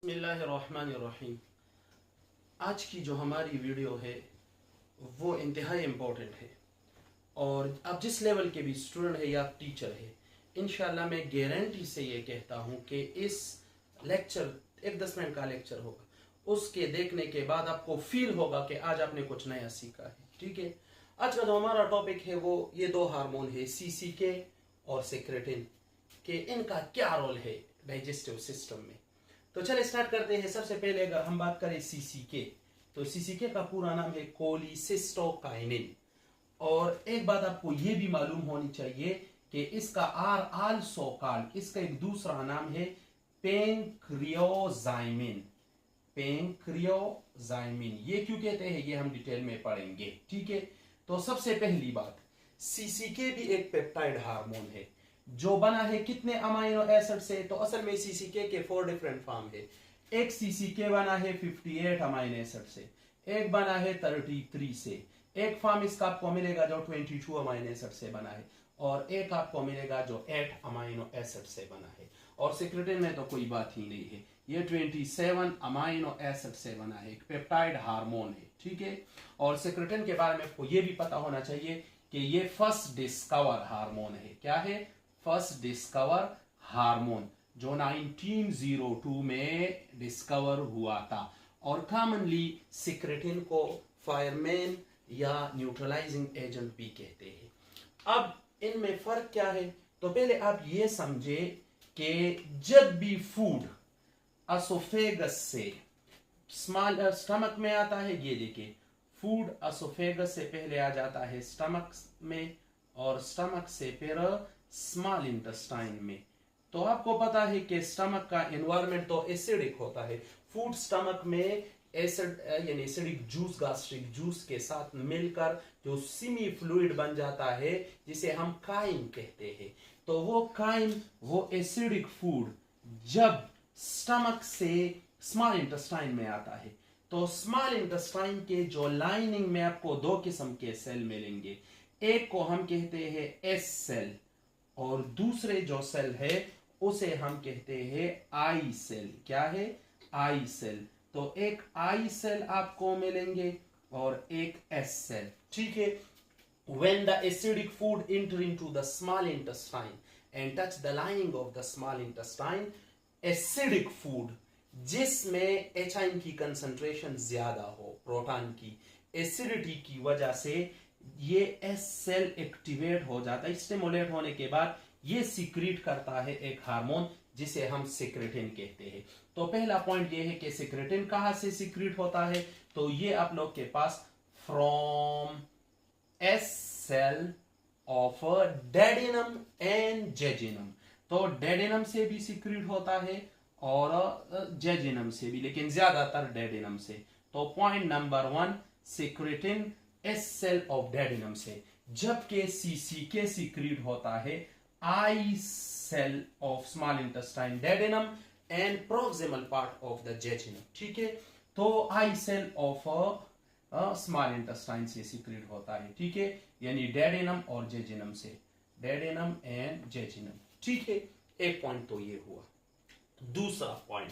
बिस्मिल्लाहिर्रहमानिर्रहीम। आज की जो हमारी वीडियो है वो इंतहाई इम्पोर्टेंट है और आप जिस लेवल के भी स्टूडेंट है या टीचर है, इंशाल्लाह मैं गारंटी से ये कहता हूँ कि इस लेक्चर एक 10 मिनट का लेक्चर होगा, उसके देखने के बाद आपको फील होगा कि आज आपने कुछ नया सीखा है। ठीक है, आज का जो हमारा टॉपिक है वो ये दो हार्मोन है, सीसीके और सेक्रेटिन, के इनका क्या रोल है डाइजेस्टिव सिस्टम में। तो चलिए स्टार्ट करते हैं। सबसे पहले अगर हम बात करें सीसीके, तो सीसीके का पूरा नाम है कोलिसिस्टोकाइनिन। और एक बात आपको ये भी मालूम होनी चाहिए कि इसका आल्सो कॉल्ड, इसका एक दूसरा नाम है पेंक्रियोजाइमिन। पेंक्रियोजाइमिन ये क्यों कहते हैं ये हम डिटेल में पढ़ेंगे। ठीक है, तो सबसे पहली बात, सीसीके भी एक पेप्टाइड हार्मोन है जो बना है कितने अमाइनो एसिड से। तो असल में सीसीके के 4 डिफरेंट फॉर्म है। एक सीसीके बना है 58 अमाइनो एसिड से, एक बना है 33 से, एक फॉर्म इसका आपको मिलेगा जो 22 अमाइनो एसिड से बना है, और एक आपको मिलेगा जो 8 अमाइनो एसिड से बना है। और सेक्रेटिन में तो कोई बात ही नहीं है, ये 27 अमाइनो एसिड से बना है, एक पेप्टाइड हार्मोन है। ठीक है, और सेक्रेटिन के बारे में आपको ये भी पता होना चाहिए कि ये फर्स्ट डिस्कवर हार्मोन है। क्या है? फर्स्ट डिस्कवर हार्मोन जो 1902 में डिस्कवर हुआ था। और कॉमनली सेक्रेटिन को फायरमैन या न्यूट्रलाइजिंग एजेंट भी कहते हैं। अब इनमें फर्क क्या है? तो पहले आप ये समझे कि जब भी फूड एसोफेगस से स्मॉल स्टमक में आता है, ये देखिए फूड एसोफेगस से पहले आ जाता है स्टमक में, और स्टमक से फिर स्मॉल इंटेस्टाइन में। तो आपको पता है कि स्टमक का एनवायरनमेंट तो एसिडिक होता है। फूड स्टमक में एसिड यानी एसिडिक जूस, गैस्ट्रिक जूस के साथ मिलकर जो सेमी फ्लूइड बन जाता है जिसे हम काइम कहते हैं। तो वो काइम, वो एसिडिक फूड जब स्टमक से स्मॉल इंटेस्टाइन में आता है, तो स्मॉल इंटेस्टाइन के जो लाइनिंग में आपको दो किस्म के सेल मिलेंगे। एक को हम कहते हैं एस सेल, और दूसरे जो सेल है उसे हम कहते हैं आई सेल। क्या है? I cell. तो एक आई सेल आपको मिलेंगे और एक एस सेल। ठीक है, when the acidic food enter into the small intestine and touch the lining of the small intestine, acidic food जिसमें एचाइन की कंसंट्रेशन ज्यादा हो, प्रोटॉन की एसिडिटी की वजह से ये एस सेल एक्टिवेट हो जाता है। स्टिमुलेट होने के बाद ये सीक्रेट करता है एक हार्मोन जिसे हम सेक्रेटिन कहते हैं। तो पहला पॉइंट ये है कि सेक्रेटिन कहां से सीक्रेट होता है? तो ये आप लोग के पास from S cell of duodenum and jejunum. तो डेडिनम से भी सीक्रेट होता है और जेजिनम से भी, लेकिन ज्यादातर डेडिनम से। तो point number 1, secretin S cell of duodenum से, जबकि सीसीके सीक्रेट होता है I cell of small intestine duodenum and proximal part of the jejunum. ठीक है, तो I cell of small intestine से सीक्रेट होता है। ठीक है, यानी डेडिनम और जेजिनम से, डेडिनम एंड जेजिनम। ठीक है, एक पॉइंट तो ये हुआ। दूसरा पॉइंट,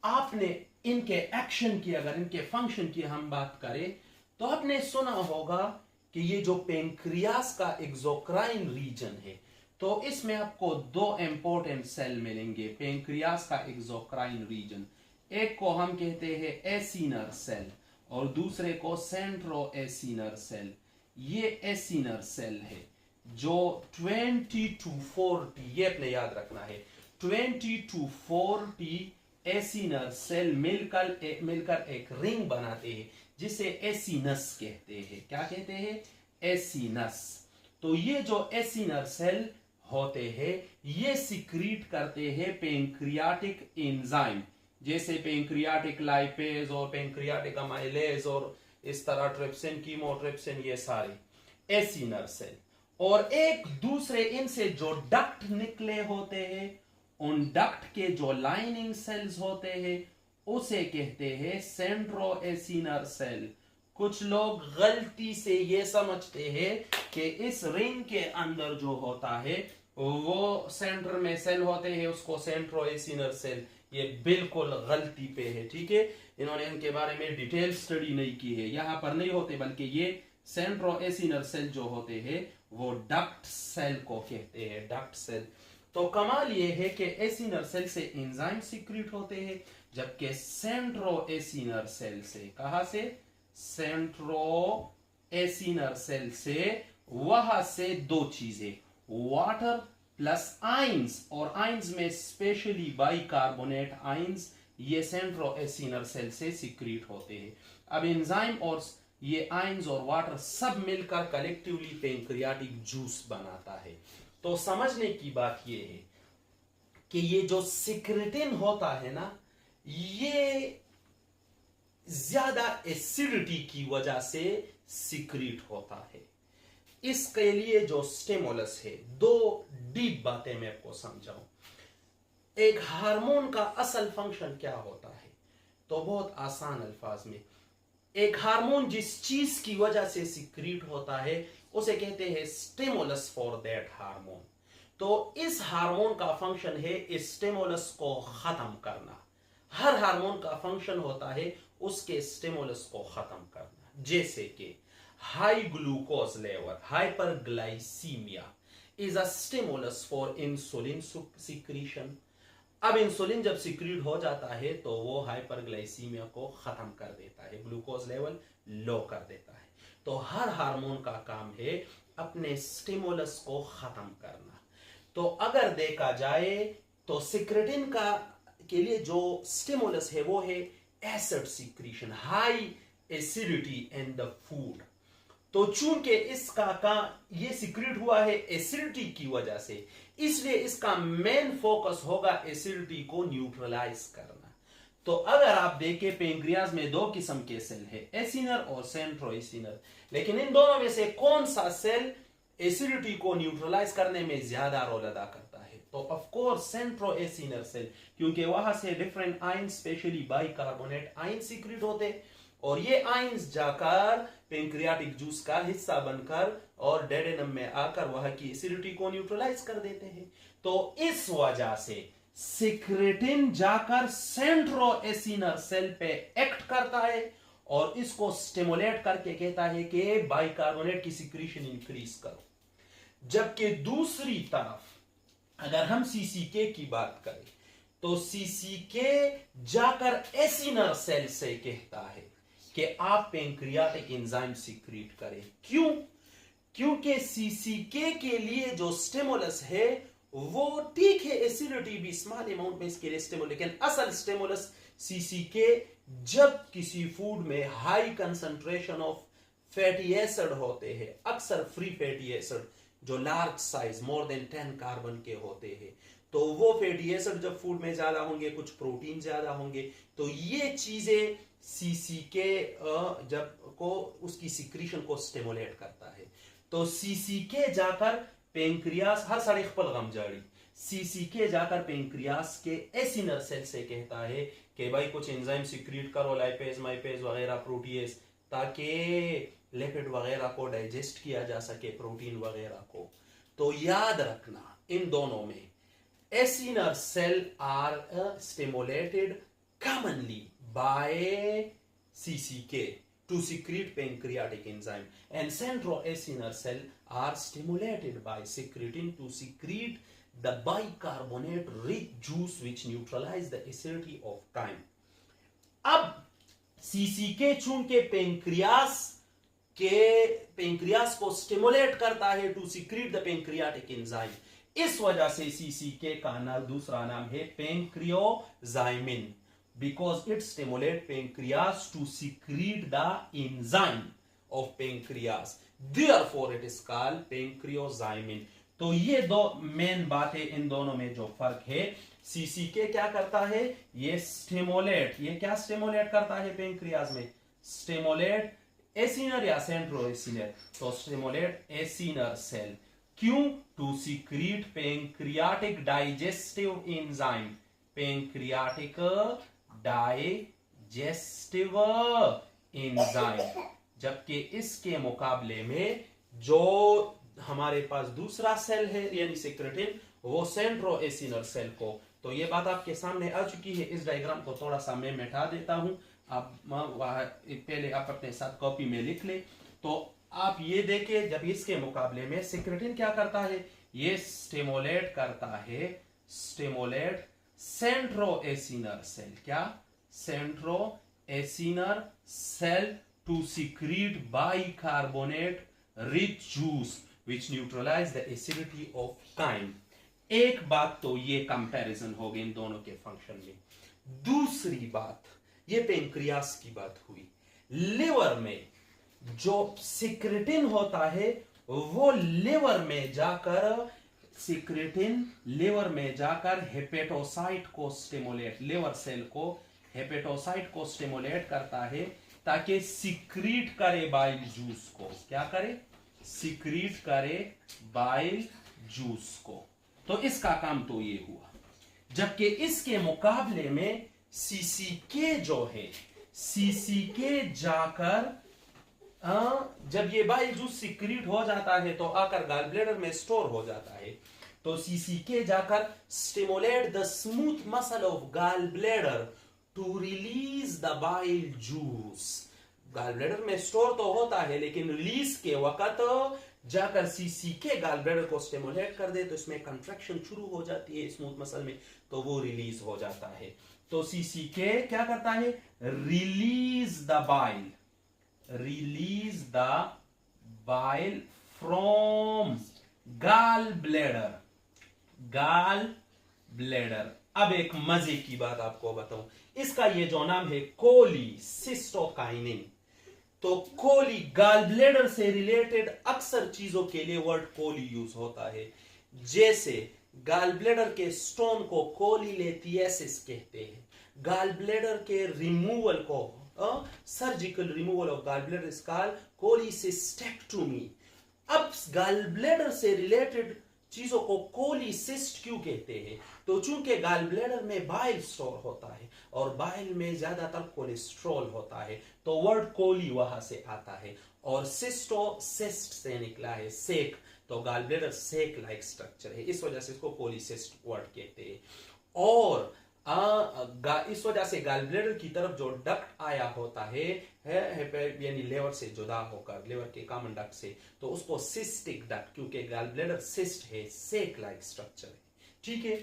आपने इनके एक्शन की, अगर इनके फंक्शन की हम बात करें तो आपने सुना होगा कि ये जो पेंक्रियास का एक्सोक्राइन रीजन है, तो इसमें आपको दो इंपॉर्टेंट सेल मिलेंगे पेंक्रियास का एक्सोक्राइन रीजन। एक को हम कहते हैं एसिनर सेल और दूसरे को सेंट्रो एसिनर सेल। ये एसिनर सेल है जो 20 to 40, ये अपने याद रखना है, 20 to 40 एसिनर सेल मिलकर एक रिंग बनाते हैं जिसे एसिनस कहते हैं। क्या कहते हैं? एसिनस। तो ये जो एसिनर सेल होते हैं ये सीक्रेट करते हैं पेंक्रियाटिक एंजाइम, जैसे पेंक्रियाटिक लाइपेज और पेंक्रियाटिक अमाइलेज और इस तरह ट्रिप्सिन, कीमोट्रिप्सिन, ये सारे एसिनर सेल। और एक दूसरे इनसे जो डक्ट निकले होते हैं, उन डक्ट के जो लाइनिंग सेल्स होते हैं उसे कहते हैं सेंट्रो एसिनर सेल। कुछ लोग गलती से ये समझते हैं कि इस रिंग के अंदर जो होता है वो सेंटर में सेल होते हैं, उसको सेंट्रो एसिनर सेल ये बिल्कुल गलती पे है, ठीक है। इन्होंने इनके बारे में डिटेल स्टडी नहीं की है, यहाँ पर नहीं होते, बल्कि ये सेंट्रोएसिनर सेल जो होते हैं वो डक्ट सेल को कहते हैं, डक्ट सेल। तो कमाल ये है कि एसिनर सेल से एंजाइम सीक्रेट होते हैं, जबकि सेंट्रोएसिनर सेल से, कहां से, सेंट्रोएसिनर सेल से, वहां से दो चीजें, वाटर प्लस आइंस, और आइंस में स्पेशली बाइकार्बोनेट आइंस, ये सेंट्रोएसिनर सेल से सीक्रेट होते हैं। अब एंजाइम और ये आइंस और वाटर सब मिलकर कलेक्टिवली पेंक्रियाटिक जूस बनाता है। तो समझने की बात ये है कि ये जो सिक्रेटिन होता है ना, ये ज्यादा एसिडिटी की वजह से सीक्रेट होता है। इसके लिए जो स्टिमुलस है, दो डीप बातें मैं आपको समझाऊं। एक हार्मोन का असल फंक्शन क्या होता है, तो बहुत आसान अल्फाज में, एक हार्मोन जिस चीज की वजह से सीक्रेट होता है उसे कहते हैं स्टिमुलस फॉर दैट हार्मोन। तो इस हार्मोन का फंक्शन है इस स्टिमुलस को खत्म करना। हर हार्मोन का फंक्शन होता है उसके स्टिमुलस को खत्म करना। जैसे कि high glucose level, hyperglycaemia is a stimulus for insulin secretion. अब इंसुलिन जब सिक्रीट हो जाता है तो वो हाइपरग्लाइसीमिया को खत्म कर देता है, ग्लूकोज लेवल लो कर देता है। तो हर हार्मोन का काम है अपने स्टिमुलस को खत्म करना। तो अगर देखा जाए तो सिक्रेटिन का के लिए जो स्टिमुलस है वो है acid secretion, high acidity in the food. तो चूंकि इसका ये सीक्रेट हुआ है एसिडिटी की वजह से, इसलिए इसका मेन फोकस होगा एसिडिटी को न्यूट्रलाइज करना। तो अगर आप देखें पेंक्रियाज में दो किस्म के सेल है, एसिनर और सेंट्रोएसिनर, लेकिन इन दोनों में से कौन सा सेल एसिडिटी को न्यूट्रलाइज करने में ज्यादा रोल अदा करता है, तो ऑफ कोर्स सेंट्रोएसिनर सेल, क्योंकि वहां से different ion specially bicarbonate ion secret होते और ये आयंस जाकर पेंक्रियाटिक जूस का हिस्सा बनकर और डेडेनम में आकर वहां की एसिडिटी को न्यूट्रलाइज कर देते हैं। तो इस वजह से सिक्रेटिन जाकर सेंट्रोएसिनर सेल पे एक्ट करता है और इसको स्टिमुलेट करके कहता है कि बाइकार्बोनेट की सिक्रीशन इंक्रीज करो। जबकि दूसरी तरफ अगर हम सीसीके की बात करें तो सीसीके जाकर एसिनर सेल से कहता है कि आप पेंक्रियाटिक एंजाइम सीक्रेट करें। क्यों? क्योंकि सीसीके के लिए जो स्टिमुलस है वो ठीक है, एसिडिटी भी स्मॉल अमाउंट में इसके लिए स्टिमुलस, लेकिन असल स्टिमुलस सीसीके जब किसी फूड में high concentration of fatty acid होते हैं, अक्सर फ्री फैटी एसिड जो large size more than 10 carbon के होते हैं, तो वो फैटी एसिड जब फूड में ज्यादा होंगे, कुछ प्रोटीन ज्यादा होंगे, तो ये चीजें सीसीके जब को उसकी सिक्रीशन को स्टिमुलेट करता है। तो सीसीके जाकर पेंक्रियास हर साड़ी खपल गम जाड़ी, सीसीके जाकर पेंक्रियास के एसिनर सेल से कहता है कि भाई कुछ एंजाइम सीक्रेट करो, लाइपेज माइपेज वगैरह, प्रोटीएज, ताकि लिपिड वगैरह को डाइजेस्ट किया जा सके, प्रोटीन वगैरह को। तो याद रखना इन दोनों में acinar cell are stimulated commonly by CCK to secrete pancreatic enzyme, and centroacinar cell are stimulated by secretin to secrete the bicarbonate rich juice which neutralize the acidity of chyme. अब CCK चूंकि pancreas को stimulate करता है to secrete the pancreatic enzyme, इस वजह से सीसीके का दूसरा नाम है पेंक्रियोजाइमिन, because it stimulates pancreas to secrete the enzyme of pancreas, therefore it is called pancreozymin. तो ये दो मेन बातें, इन दोनों में जो फर्क है, सीसीके क्या करता है, ये स्टिमुलेट, ये क्या स्टिमुलेट करता है पेंक्रियाज में, स्टिमुलेट एसिनर या सेंट्रोएसिनर, तो स्टिमुलेट एसिनर सेल, क्यों, to secrete pancreatic digestive enzyme, pancreatic digestive enzyme. जबकि इसके मुकाबले में जो हमारे पास दूसरा सेल है यानी सिक्रेटिन, वो सेंट्रोएसिनर सेल को तो ये बात आपके सामने आ चुकी है। इस डायग्राम को थोड़ा सा मैं मिटा देता हूं, आप पहले आप अपने साथ कॉपी में लिख ले। तो आप ये देखिए, जब इसके मुकाबले में सिक्रेटिन क्या करता है, ये स्टिमुलेट करता है, स्टिमुलेट सेंट्रोएसिनर सेल, क्या centroacinar cell to secrete bicarbonate rich juice which neutralize the acidity of chyme। एक बात तो ये कंपैरिजन हो गई इन दोनों के फंक्शन में। दूसरी बात, ये पेंक्रियास की बात हुई। लिवर में जो सिक्रेटिन होता है वो लिवर में जाकर सिक्रेटिन लिवर में जाकर हेपेटोसाइट को स्टिमुलेट, लिवर सेल को हेपेटोसाइट को स्टिमुलेट करता है ताकि सिक्रीट करे बाइल जूस को, क्या करे, सिक्रीट करे बाइल जूस को। तो इसका काम तो ये हुआ। जबकि इसके मुकाबले में सीसीके जो है, सीसीके जाकर जब ये बाइल जूस सिक्रीट हो जाता है तो आकर गॉल ब्लैडर में स्टोर हो जाता है। तो सीसीके जाकर stimulate the smooth muscle of gall bladder to release the bile juice. Gall bladder में स्टोर तो होता है लेकिन रिलीज के वक्त जाकर सीसीके गॉल ब्लैडर को स्टिमुलेट कर दे तो इसमें कंट्रैक्शन शुरू हो जाती है स्मूथ मसल में, तो वो रिलीज हो जाता है। तो सीसीके क्या करता है, release the bile, release the bile from gall bladder, gall bladder. अब एक मजे की बात आपको बताऊं, इसका ये जो नाम है कोलीसिस्टोकाइनिन, तो कोली गॉल ब्लैडर से रिलेटेड अक्सर चीजों के लिए वर्ड कोली यूज होता है। जैसे गॉल ब्लैडर के स्टोन को कोलीलेथियासिस कहते हैं, गॉल ब्लैडर के रिमूवल को surgical removal of gall bladder is called cholecystectomy. अब गॉल ब्लैडर से रिलेटेड चीजों को कोलिसिस्ट क्यों कहते हैं, तो चूंकि गॉल ब्लैडर में बाइल स्टोर होता है और बाइल में ज्यादातर कोलेस्ट्रॉल होता है, तो वर्ड कोली वहां से आता है। और सिस्टो सिस्ट से निकला है, सेक, तो गॉल ब्लैडर सेक लाइक स्ट्रक्चर है, इस वजह से इसको कोलिसिस्ट वर्ड कहते हैं। और इस वजह से गॉल ब्लैडर की तरफ जो डक्ट आया होता है यानी लेवर से जुदा होकर, लेवर के कॉमन डक्ट से, तो उसको सिस्टिक डक्ट, क्योंकि गॉल ब्लैडर सिस्ट है, सेक लाइक स्ट्रक्चर है, ठीक है।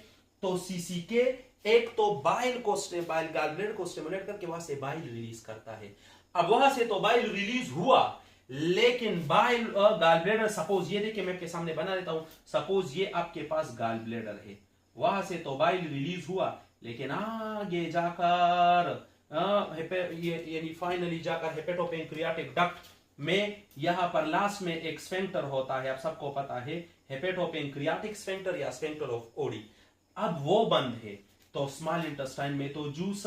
तो सीसीके एक तो बाइल को गॉल ब्लैडर को स्टिमुलेट करके वहां से बाइल रिलीज करता है। अब वहां से तो बाइल रिलीज हुआ, लेकिन बाइल गॉल ब्लैडर, सपोज ये देखिए मैं आपके सामने बना देता हूं, सपोज ये आपके पास गॉल ब्लैडर है, वहां से तो बाइल रिलीज हुआ, लेकिन आगे जाकर यानी फाइनली जाकर हेपेटोपेंक्रियाटिक डक्ट में यहां पर लास्ट में एक स्फिंक्टर होता है, आप सबको पता है हेपेटोपेंक्रियाटिक स्फिंक्टर या स्फिंक्टर ऑफ ओडी। अब वो बंद है तो स्मॉल इंटेस्टाइन में तो जूस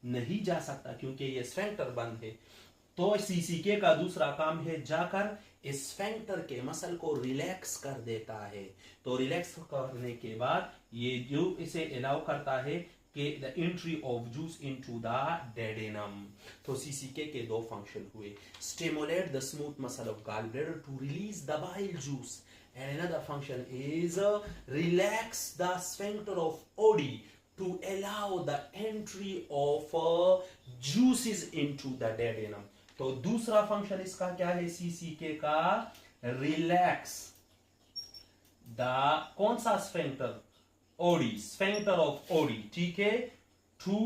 नहीं जा सकता क्योंकि ये स्फिंक्टर बंद है। तो सीसीके का दूसरा काम है जाकर इस स्फिंक्टर के मसल को रिलैक्स कर देता है। तो रिलैक्स करने के बाद ये जो इसे अलाउ करता है कि the entry of juice into the duodenum. तो सीसीके के दो फंक्शन हुए, stimulate the smooth muscle of gall bladder to release the bile juice, and another function is relax the sphincter of Oddi to allow the entry of juices into the duodenum। तो दूसरा function इसका क्या है सीसीके का, relax the कौन सा sphincter, Oddi, sphincter of Oddi, ठीक है, टू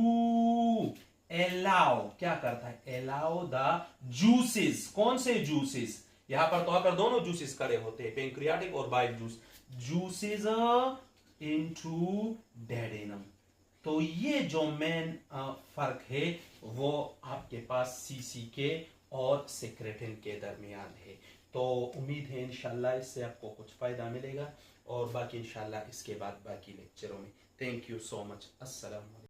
अलाउ, क्या करता है, अलाउ द जूसेस, कौन से जूसेस, यहां पर तो आकर दोनों जूसेस खड़े होते हैं, पेंक्रियाटिक और बाइल जूस, जूसेस इनटू डेडेनम। तो ये जो मेन फर्क है वो आपके पास सीसीके और सिक्रेटिन के दरमियान है। तो उम्मीद है इंशाल्लाह इससे आपको कुछ फायदा मिलेगा और बाकी इंशाल्लाह इसके बाद बाकी लेक्चरों में। Thank you so much. अस्सलाम वालेकुम।